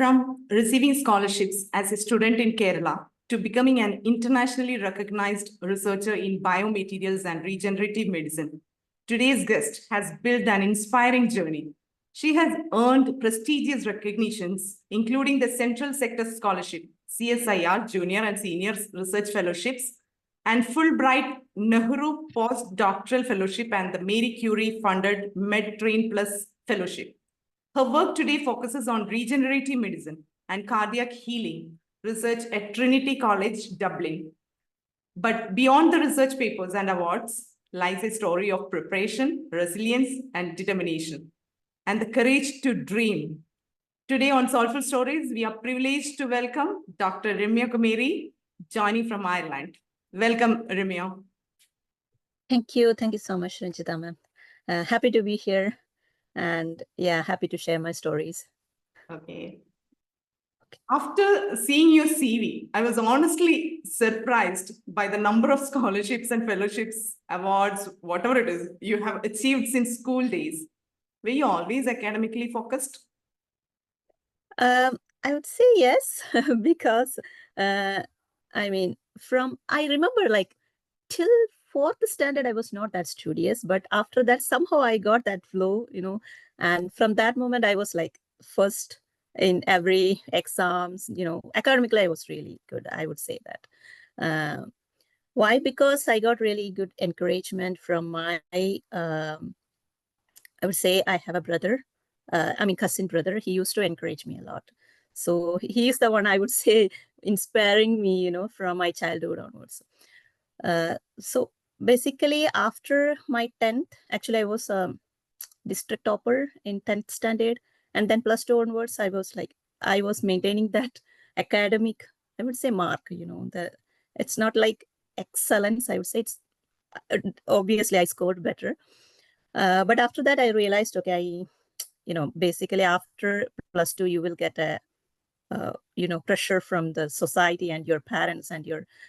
From receiving scholarships as a student in Kerala to becoming an internationally recognized researcher in biomaterials and regenerative medicine, today's guest has built an inspiring journey. She has earned prestigious recognitions, including the Central Sector Scholarship, CSIR Junior and Senior Research Fellowships, and Fulbright-Nehru Postdoctoral Fellowship and the Marie Curie-funded MedTrain Plus Fellowship. Her work today focuses on regenerative medicine and cardiac healing research at Trinity College Dublin. But beyond the research papers and awards lies a story of preparation, resilience, and determination, and the courage to dream. Today on Soulful Stories, we are privileged to welcome Dr. Remya Kommeri, joining from Ireland. Welcome, Remya. Thank you. Thank you so much, Ranjita ma'am. Happy to be here. And yeah, happy to share my stories. Okay. After seeing your CV, I was honestly surprised by the number of scholarships and fellowships, awards, whatever it is you have achieved since school days. Were you always academically focused? I would say yes, because I remember like till fourth standard, I was not that studious, but after that, somehow I got that flow, and from that moment, I was like first in every exams, academically, I was really good. I would say that. Why? Because I got really good encouragement from my, I would say I have a brother, cousin brother. He used to encourage me a lot. So he is the one I would say inspiring me, from my childhood onwards. So basically after my 10th, actually I was a district topper in 10th standard. And then plus 2 onwards, I was maintaining that academic, I would say mark, it's not like excellence. I would say it's obviously I scored better. But after that, I realized, okay, basically after plus 2, you will get a, pressure from the society and your parents and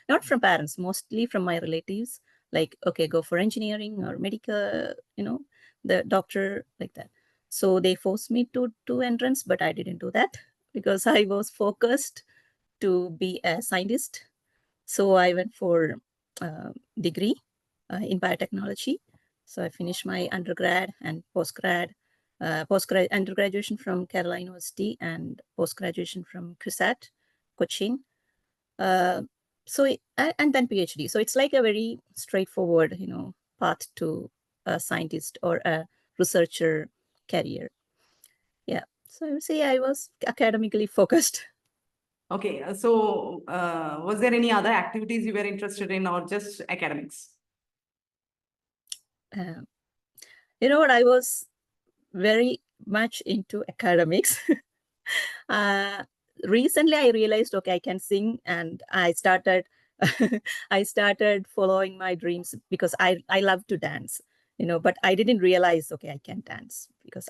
not from parents, mostly from my relatives, like, okay, go for engineering or medical, the doctor, like that. So they forced me to do entrance, but I didn't do that because I was focused to be a scientist. So I went for degree in biotechnology. So I finished my undergrad and undergraduation from Kerala University and post-graduation from CUSAT, Cochin. And then PhD. So it's like a very straightforward, path to a scientist or a researcher career. Yeah. So I would say I was academically focused. Okay. So was there any other activities you were interested in or just academics? You know what? I was very much into academics. Recently, I realized, okay, I can sing, and I started following my dreams because I love to dance, but I didn't realize, okay, I can dance because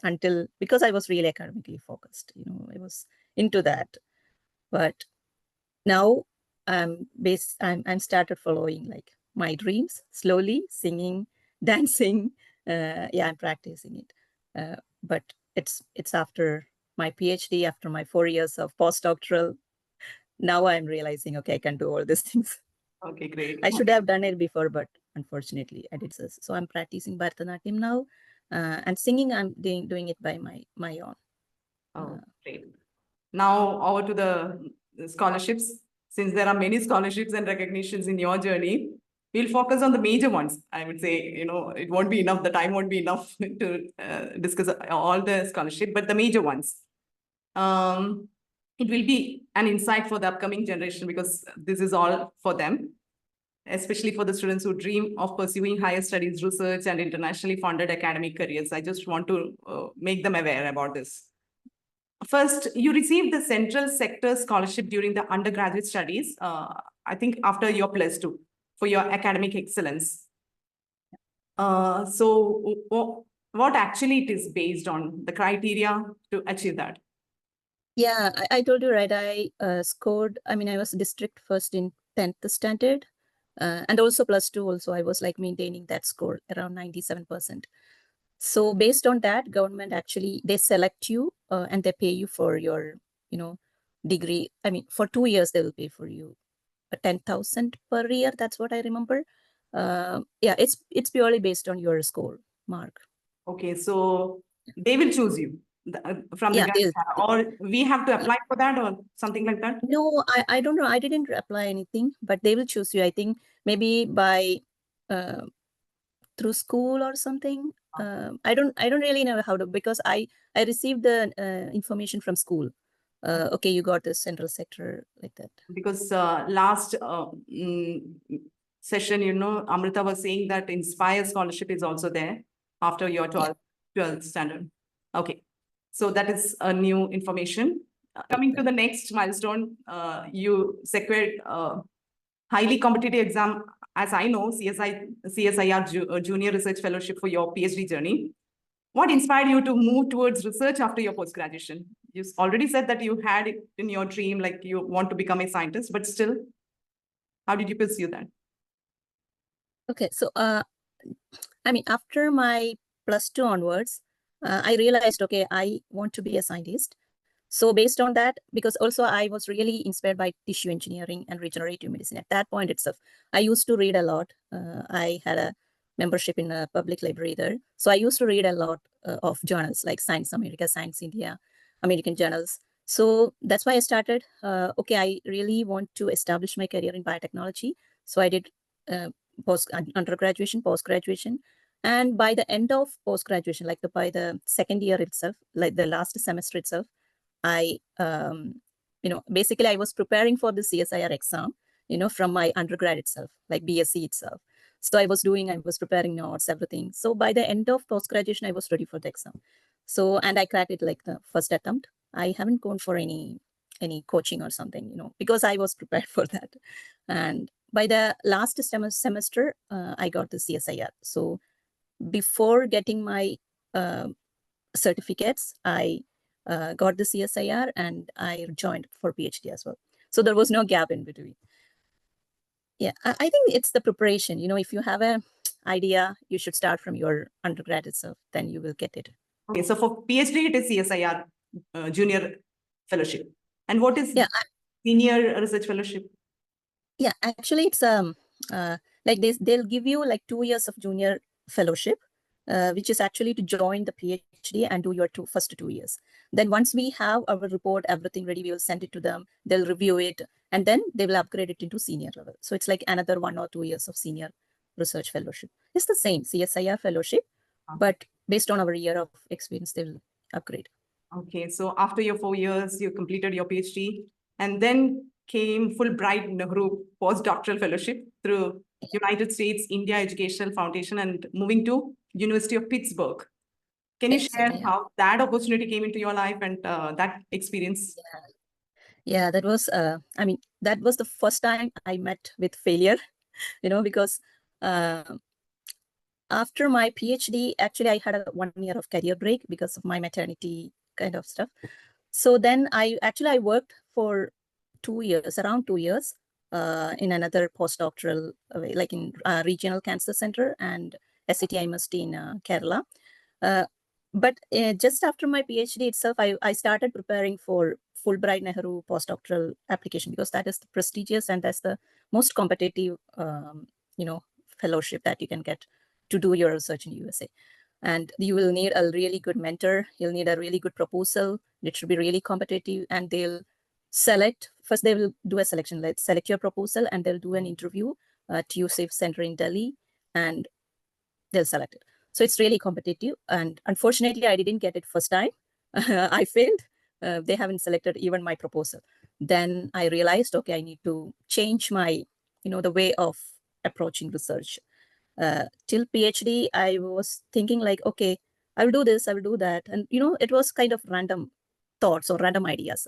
I was really academically focused, I was into that. But now I'm started following like my dreams slowly, singing, dancing. I'm practicing it. But it's after my PhD, after my 4 years of postdoctoral, now I'm realizing, okay, I can do all these things. Okay, great. I should have done it before, but unfortunately I did. So I'm practicing Bharatanatyam now, and singing, I'm doing it by my own. Oh, great. Now over to the scholarships. Since there are many scholarships and recognitions in your journey, we'll focus on the major ones. I would say, it won't be enough. The time won't be enough to discuss all the scholarship, but the major ones. It will be an insight for the upcoming generation because this is all for them, especially for the students who dream of pursuing higher studies, research, and internationally funded academic careers. I just want to make them aware about this. First, you received the Central Sector Scholarship during the undergraduate studies, I think after your +2, for your academic excellence. So what actually it is based on, the criteria to achieve that? Yeah, I told you, right, I scored, I was district first in 10th standard, and also +2 also, I was like maintaining that score around 97%. So based on that, government actually, they select you and they pay you for your, degree. I mean, for 2 years, they will pay for you 10,000 per year. That's what I remember. Yeah, it's purely based on your score mark. Okay, so they will choose you from the Yeah, get-go, or we have to apply for that or something like that? no, I don't know. I didn't apply anything, but they will choose you. I think maybe by through school or something. I don't really know how to, because I received the information from school. Okay, you got this central sector like that. Because last session, Amrita was saying that Inspire Scholarship is also there after your 12th standard. Okay, so that is a new information. Coming to the next milestone, you secured highly competitive exam, as I know, CSIR Junior Research Fellowship for your PhD journey. What inspired you to move towards research after your post-graduation? You already said that you had it in your dream, like you want to become a scientist, but still, how did you pursue that? Okay, so I mean, after my +2 onwards, I realized, okay, I want to be a scientist. So based on that, because also I was really inspired by tissue engineering and regenerative medicine at that point itself. I used to read a lot. I had a membership in a public library there. So I used to read a lot of journals like Science America, Science India, American journals. So that's why I started, okay, I really want to establish my career in biotechnology. So I did undergraduation, post-graduation. And by the end of post-graduation, like by the second year itself, like the last semester itself, I, basically I was preparing for the CSIR exam, from my undergrad itself, like BSc itself. So I was preparing notes, everything. So by the end of post-graduation, I was ready for the exam. So, and I cracked it like the first attempt. I haven't gone for any coaching or something, because I was prepared for that. And by the last semester, I got the CSIR. So before getting my certificates, I got the CSIR and I joined for PhD as well. So there was no gap in between. Yeah, I think it's the preparation. If you have an idea, you should start from your undergrad itself, then you will get it. Okay, so for PhD, it is CSIR Junior Fellowship. And what is Senior Research Fellowship? Yeah, actually, it's like they'll give you like 2 years of junior fellowship, which is actually to join the PhD and do your first 2 years. Then once we have our report, everything ready, we will send it to them. They'll review it, and then they will upgrade it into senior level. So it's like another 1 or 2 years of senior research fellowship. It's the same CSIR fellowship, but based on our year of experience, they will upgrade. Okay, so after your 4 years, you completed your PhD, and then came Fulbright-Nehru postdoctoral fellowship through United States India Educational Foundation and moving to University of Pittsburgh. Can you share how that opportunity came into your life and that experience? Yeah, that was, that was the first time I met with failure, because after my PhD, actually, I had a 1 year of career break because of my maternity kind of stuff. So then I worked for 2 years, around 2 years, in another postdoctoral, like in Regional Cancer Center and SCTIMST in Kerala. But just after my PhD itself, I started preparing for Fulbright-Nehru postdoctoral application, because that is the prestigious and that's the most competitive, fellowship that you can get to do your research in USA. And you will need a really good mentor. You'll need a really good proposal. It should be really competitive, and they'll first they will do a selection. Let's select your proposal, and they'll do an interview at USAFE Center in Delhi, and they'll select it. So it's really competitive. And unfortunately, I didn't get it first time. I failed. They haven't selected even my proposal. Then I realized, okay, I need to change my, the way of approaching research. Till PhD, I was thinking like, okay, I will do this, I will do that. And, it was kind of random thoughts or random ideas.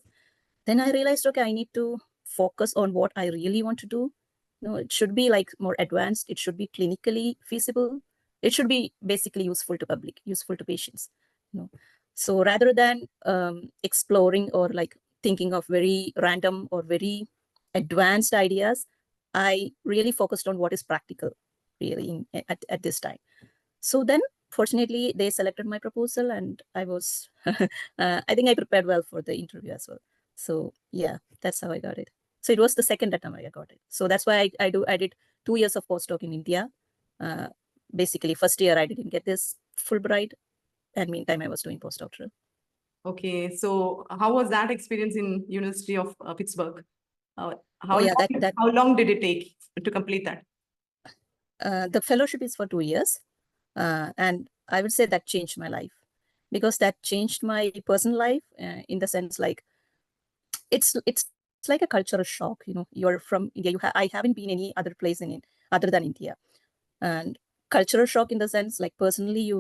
Then I realized, okay, I need to focus on what I really want to do. It should be like more advanced. It should be clinically feasible. It should be basically useful to public, useful to patients. So rather than exploring or like thinking of very random or very advanced ideas, I really focused on what is practical, really, at this time. So then, fortunately, they selected my proposal, and I was, I think I prepared well for the interview as well. So yeah, that's how I got it. So it was the second attempt I got it. So that's why I did 2 years of postdoc in India. Basically, first year I didn't get this Fulbright, and meantime I was doing postdoctoral. Okay, so how was that experience in University of Pittsburgh? How Oh yeah, how long did it take to complete that? The fellowship is for 2 years, and I would say that changed my life, because that changed my personal life in the sense like it's like a cultural shock. You know, you're from India. I haven't been any other place in it other than India, and cultural shock in the sense like personally you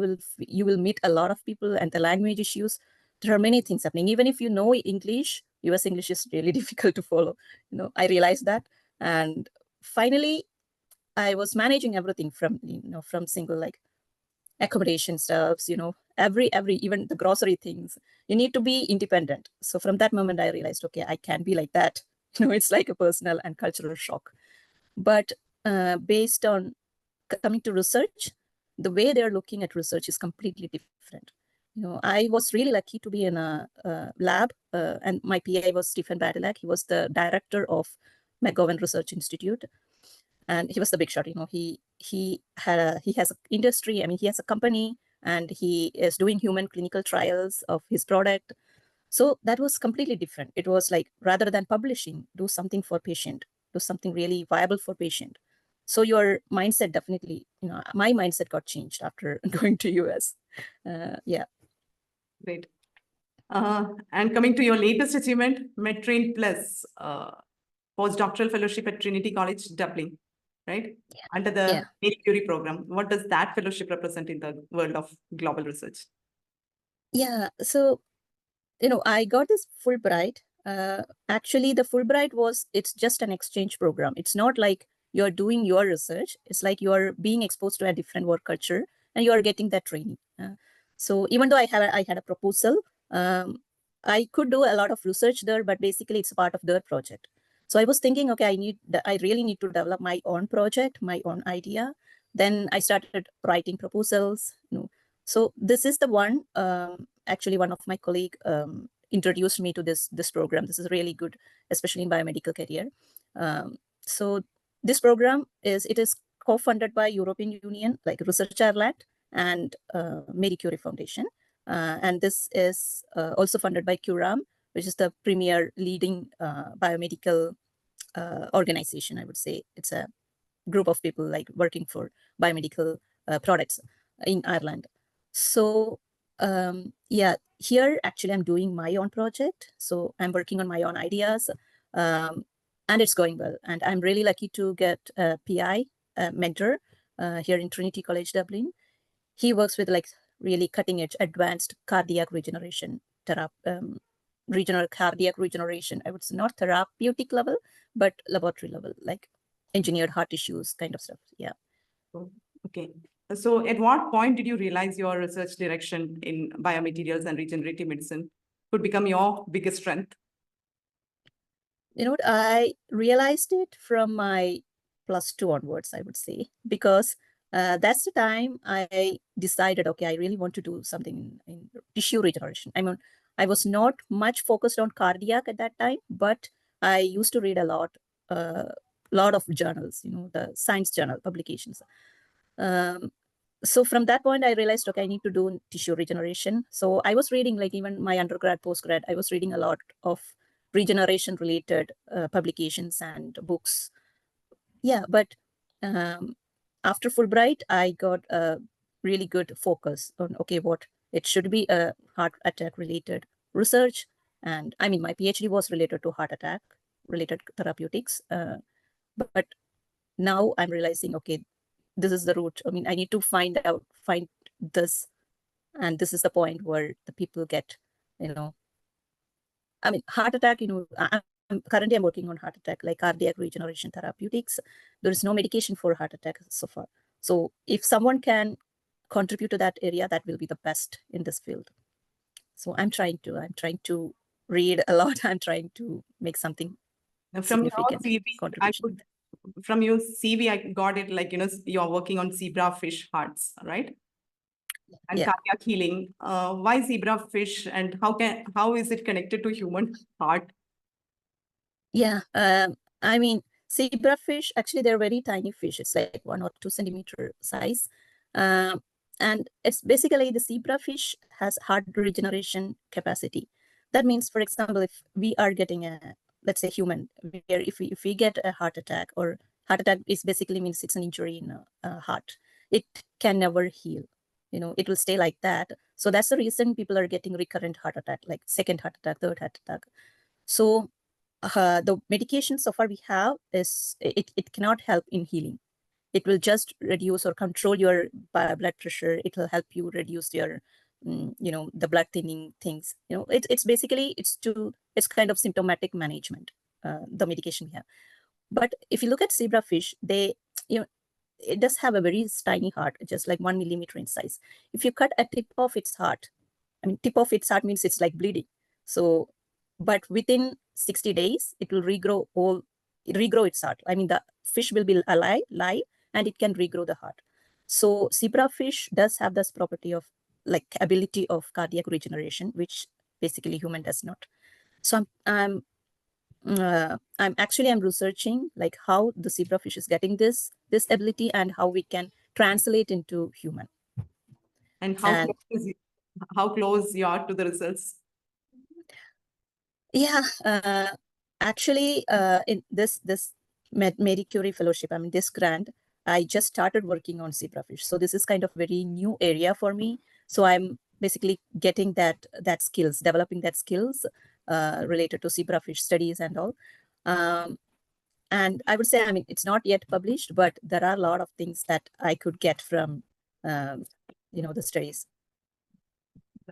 will meet a lot of people, and the language issues. There are many things happening. Even if you know English, US English is really difficult to follow. You know, I realized that, and finally I was managing everything from from single like accommodation stuffs, every even the grocery things. You need to be independent. So from that moment I realized, okay, I can't be like that. It's like a personal and cultural shock. But based on coming to research, the way they're looking at research is completely different. I was really lucky to be in a lab, and my PI was Stephen Badilak. He was the director of McGowan Research Institute, and he was the big shot. He has an industry. I mean, he has a company, and he is doing human clinical trials of his product. So that was completely different. It was like, rather than publishing, do something for patient, do something really viable for patient. So your mindset definitely, my mindset got changed after going to US. Yeah. Great. And coming to your latest achievement, MedTrain Plus, postdoctoral fellowship at Trinity College Dublin, right? Yeah. Under the Yeah. Marie Curie program. What does that fellowship represent in the world of global research? Yeah. So, I got this Fulbright. Actually, the Fulbright it's just an exchange program. It's not like you're doing your research. It's like you're being exposed to a different work culture, and you're getting that training. So even though I had a proposal, I could do a lot of research there, but basically it's a part of their project. So I was thinking, okay, I really need to develop my own project, my own idea. Then I started writing proposals. So this is the one. Actually, one of my colleague introduced me to this program. This is really good, especially in biomedical career. So this program is co-funded by European Union, like Research Ireland, and Marie Curie Foundation. And this is also funded by Curam, which is the premier leading biomedical organization, I would say. It's a group of people like working for biomedical products in Ireland. So yeah, here actually I'm doing my own project. So I'm working on my own ideas, and it's going well. And I'm really lucky to get a PI, mentor, here in Trinity College Dublin. He works with like really cutting edge advanced cardiac regeneration regional cardiac regeneration. I would say not therapeutic level, but laboratory level, like engineered heart tissues kind of stuff. Yeah. Okay. So at what point did you realize your research direction in biomaterials and regenerative medicine could become your biggest strength? I realized it from my +2 onwards, I would say, because that's the time I decided, okay, I really want to do something in tissue regeneration. I mean, I was not much focused on cardiac at that time, but I used to read a lot of journals, the science journal publications. So from that point, I realized, okay, I need to do tissue regeneration. So I was reading, like even my undergrad, postgrad, I was reading a lot of regeneration related publications and books. Yeah, but after Fulbright, I got a really good focus on, okay, what it should be a heart attack related research. And I mean, my PhD was related to heart attack related therapeutics. But now I'm realizing, okay, this is the route. I mean, I need to find this. And this is the point where the people get, I mean, heart attack, currently I'm working on heart attack, like cardiac regeneration therapeutics. There is no medication for heart attack so far. So if someone can contribute to that area, that will be the best in this field. So I'm trying to read a lot. I'm trying to make something significant contribution. From your CV, I got it like, you're working on zebrafish hearts, right? And Yeah. cardiac healing. Why zebrafish, and how is it connected to human heart? Yeah, I mean, zebrafish, actually, they're very tiny fish. It's like 1 or 2 centimeter size. Um, and it's basically the zebrafish has heart regeneration capacity. That means, for example, if we are getting a, let's say human, where if we get a heart attack, or heart attack is basically means it's an injury in a heart, it can never heal. It will stay like that. So that's the reason people are getting recurrent heart attack, like second heart attack, third heart attack. So the medication so far we have is it cannot help in healing. It will just reduce or control your blood pressure. It will help you reduce your the blood thinning things. It's basically it's kind of symptomatic management, the medication we have. But if you look at zebrafish, they it does have a very tiny heart, just like 1 millimeter in size. If you cut a tip of its heart, I mean, tip of its heart means it's like bleeding. So, but within 60 days, it will regrow its heart. I mean, the fish will be alive, and it can regrow the heart. So zebrafish does have this property of like ability of cardiac regeneration, which basically human does not. So I'm researching like how the zebrafish is getting this ability and how we can translate into human. And how close you are to the results? Yeah, actually, in this Marie Curie fellowship, I mean this grant, I just started working on zebrafish. So this is kind of very new area for me. So I'm basically getting that skills, developing that skills related to zebrafish studies and all. And I would say, I mean, it's not yet published, but there are a lot of things that I could get from, the studies.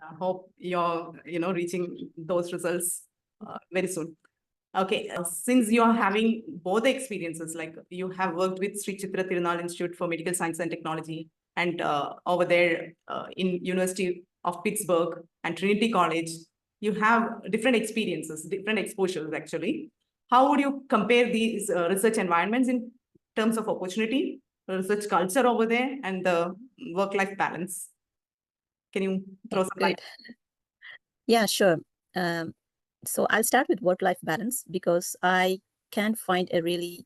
I hope you're, reaching those results very soon. Okay, since you're having both the experiences, like you have worked with Sri Chitra Tirunal Institute for Medical Science and Technology, and over there in University of Pittsburgh and Trinity College, you have different experiences, different exposures actually. How would you compare these research environments in terms of opportunity, research culture over there, and the work-life balance? Can you throw some light? Yeah, sure. So I'll start with work-life balance because I can find a really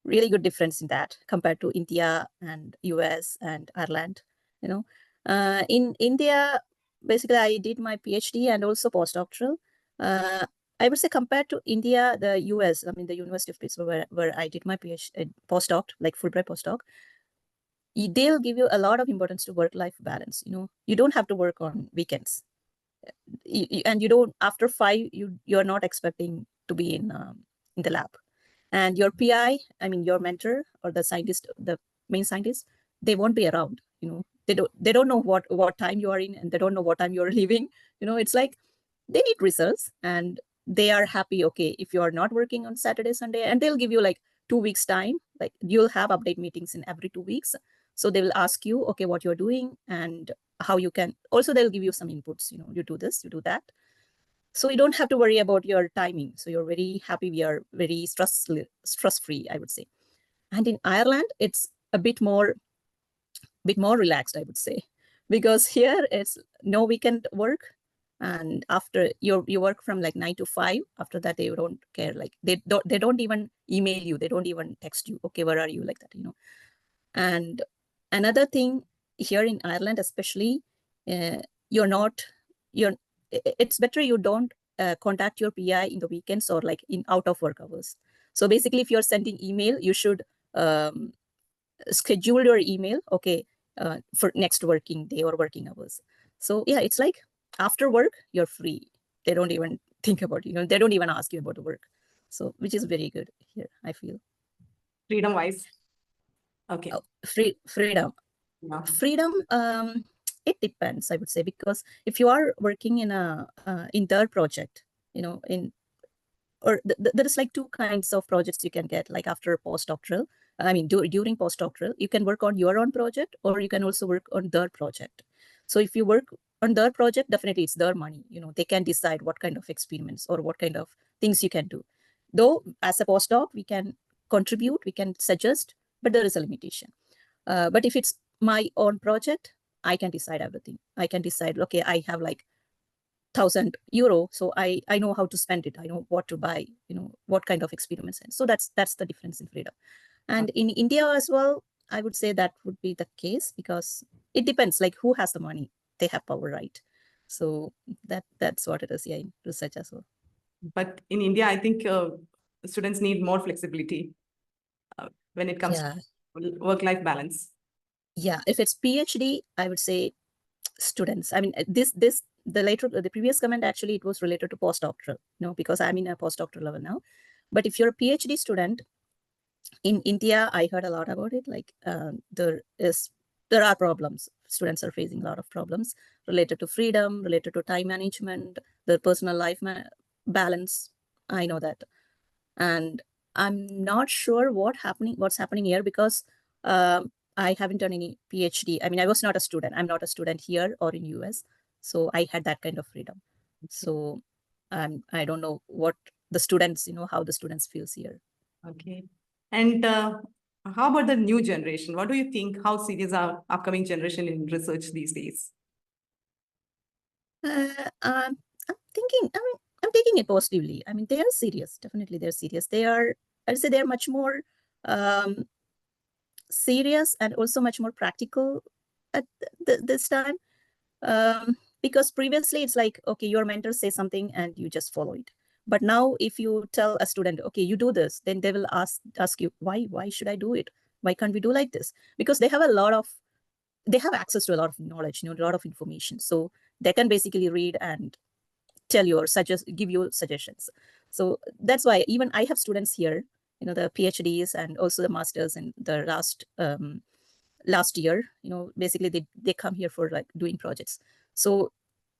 good difference in that compared to India and US and Ireland. In India, basically I did my PhD and also postdoctoral. I would say compared to India, the US, I mean the University of Pittsburgh, where I did my PhD postdoc, like Fulbright postdoc, they'll give you a lot of importance to work-life balance. You don't have to work on weekends. And you don't, after 5, you're not expecting to be in the lab. And your PI, I mean your mentor or the scientist, the main scientist, they won't be around. They don't know what time you are in, and they don't know what time you're leaving. It's like they need results, and they are happy, okay, if you are not working on Saturday, Sunday, and they'll give you like 2 weeks time. Like you'll have update meetings in every 2 weeks. So they will ask you, okay, what you're doing and how you can. Also, they'll give you some inputs. You do this, you do that. So you don't have to worry about your timing. So you're very happy. We are very stress-free, I would say. And in Ireland, it's a bit more relaxed, I would say, because here it's no weekend work. And after you work from like 9 to 5, after that, they don't care. Like they don't even email you. They don't even text you. Okay, where are you? Like that, And another thing here in Ireland, especially, it's better you don't contact your PI in the weekends or like in out of work hours. So basically, if you're sending email, you should schedule your email, okay, for next working day or working hours. So yeah, it's like after work, you're free. They don't even think about they don't even ask you about the work. So which is very good here, I feel. Freedom-wise. Okay. Oh, freedom. Yeah. Freedom, it depends, I would say, because if you are working in their project, there is like 2 kinds of projects you can get, like after postdoctoral. I mean, during postdoctoral, you can work on your own project, or you can also work on their project. So if you work on their project, definitely it's their money. They can decide what kind of experiments or what kind of things you can do. Though as a postdoc, we can contribute, we can suggest, but there is a limitation. But if it's my own project, I can decide everything. I can decide, okay, I have like €1,000. So I know how to spend it. I know what to buy, what kind of experiments. And so that's the difference in freedom. And in India as well, I would say that would be the case, because it depends, like who has the money, they have power, right? So that's what it is, yeah, in research as well. But in India, I think students need more flexibility when it comes to work-life balance. Yeah, if it's PhD, I would say students. I mean, the previous comment, actually, it was related to postdoctoral, because I'm in a postdoctoral level now. But if you're a PhD student, in India, I heard a lot about it. Like there are problems. Students are facing a lot of problems related to freedom, related to time management, their personal life balance. I know that. And I'm not sure what's happening here, because I haven't done any PhD. I mean, I was not a student. I'm not a student here or in US. So I had that kind of freedom. So I don't know what the students, how the students feels here. Okay. And how about the new generation? What do you think? How serious are upcoming generation in research these days? I'm thinking, I'm taking it positively. I mean, they are serious. Definitely, they're serious. I'd say they're much more serious and also much more practical at this time. Because previously it's like, okay, your mentor says something and you just follow it. But now if you tell a student, okay, you do this, then they will ask you, why should I do it? Why can't we do like this? Because they have access to a lot of knowledge, a lot of information. So they can basically read and tell you or give you suggestions. So that's why even I have students here, the PhDs and also the masters in the last year, basically they come here for like doing projects. So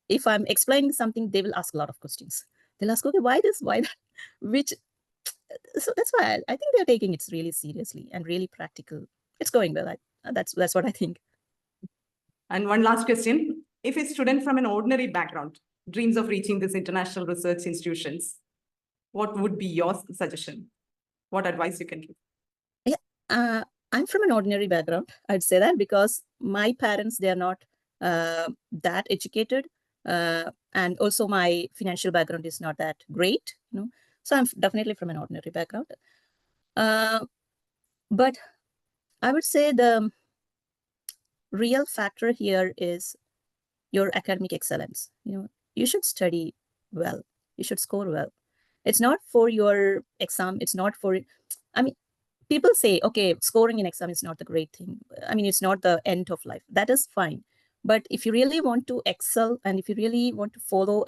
if I'm explaining something, they will ask a lot of questions. They'll ask, okay, why this, why that, so that's why I think they're taking it really seriously and really practical. It's going well. That's what I think. And one last question. If a student from an ordinary background dreams of reaching these international research institutions, what would be your suggestion? What advice you can give? Yeah, I'm from an ordinary background. I'd say that, because my parents, they are not that educated. And also my financial background is not that great, So I'm definitely from an ordinary background. But I would say the real factor here is your academic excellence. You should study well. You should score well. It's not for your exam. It's not for, I mean, people say, okay, scoring an exam is not the great thing. I mean, it's not the end of life. That is fine. But if you really want to excel and if you really want to follow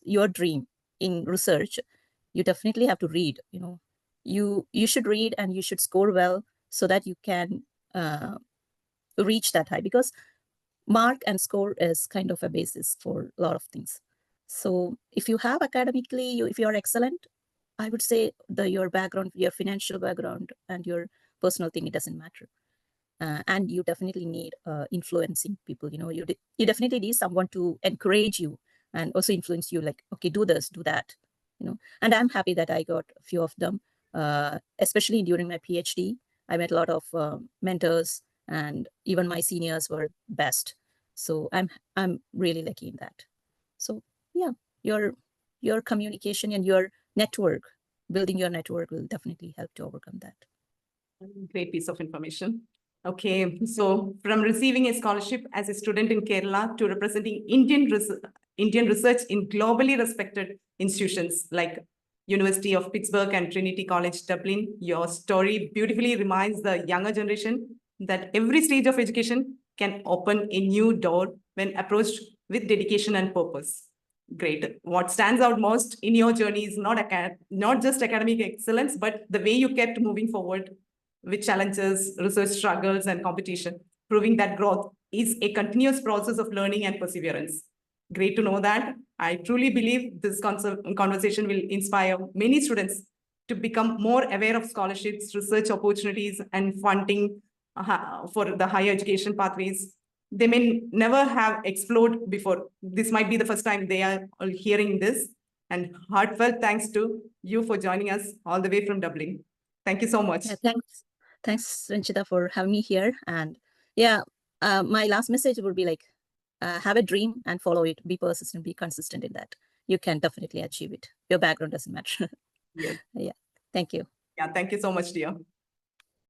your dream in research, you definitely have to read. You should read and you should score well so that you can reach that high, because mark and score is kind of a basis for a lot of things. So if you have academically, if you are excellent, I would say your background, your financial background and your personal thing, it doesn't matter. And you definitely need influencing people. You definitely need someone to encourage you and also influence you, like, okay, do this, do that. And I'm happy that I got a few of them, especially during my PhD. I met a lot of mentors, and even my seniors were best. So I'm really lucky in that. So yeah, your communication and your network, building your network will definitely help to overcome that. Great piece of information. Okay, so from receiving a scholarship as a student in Kerala to representing Indian research in globally respected institutions like University of Pittsburgh and Trinity College Dublin, your story beautifully reminds the younger generation that every stage of education can open a new door when approached with dedication and purpose. Great. What stands out most in your journey is not just academic excellence, but the way you kept moving forward with challenges, research struggles, and competition, proving that growth is a continuous process of learning and perseverance. Great to know that. I truly believe this conversation will inspire many students to become more aware of scholarships, research opportunities, and funding for the higher education pathways they may never have explored before. This might be the first time they are hearing this. And heartfelt thanks to you for joining us all the way from Dublin. Thank you so much. Yeah, thanks, Ranchita, for having me here. And yeah, my last message would be like, have a dream and follow it. Be persistent, be consistent in that. You can definitely achieve it. Your background doesn't matter. Yes. Yeah. Thank you. Yeah, thank you so much, dear.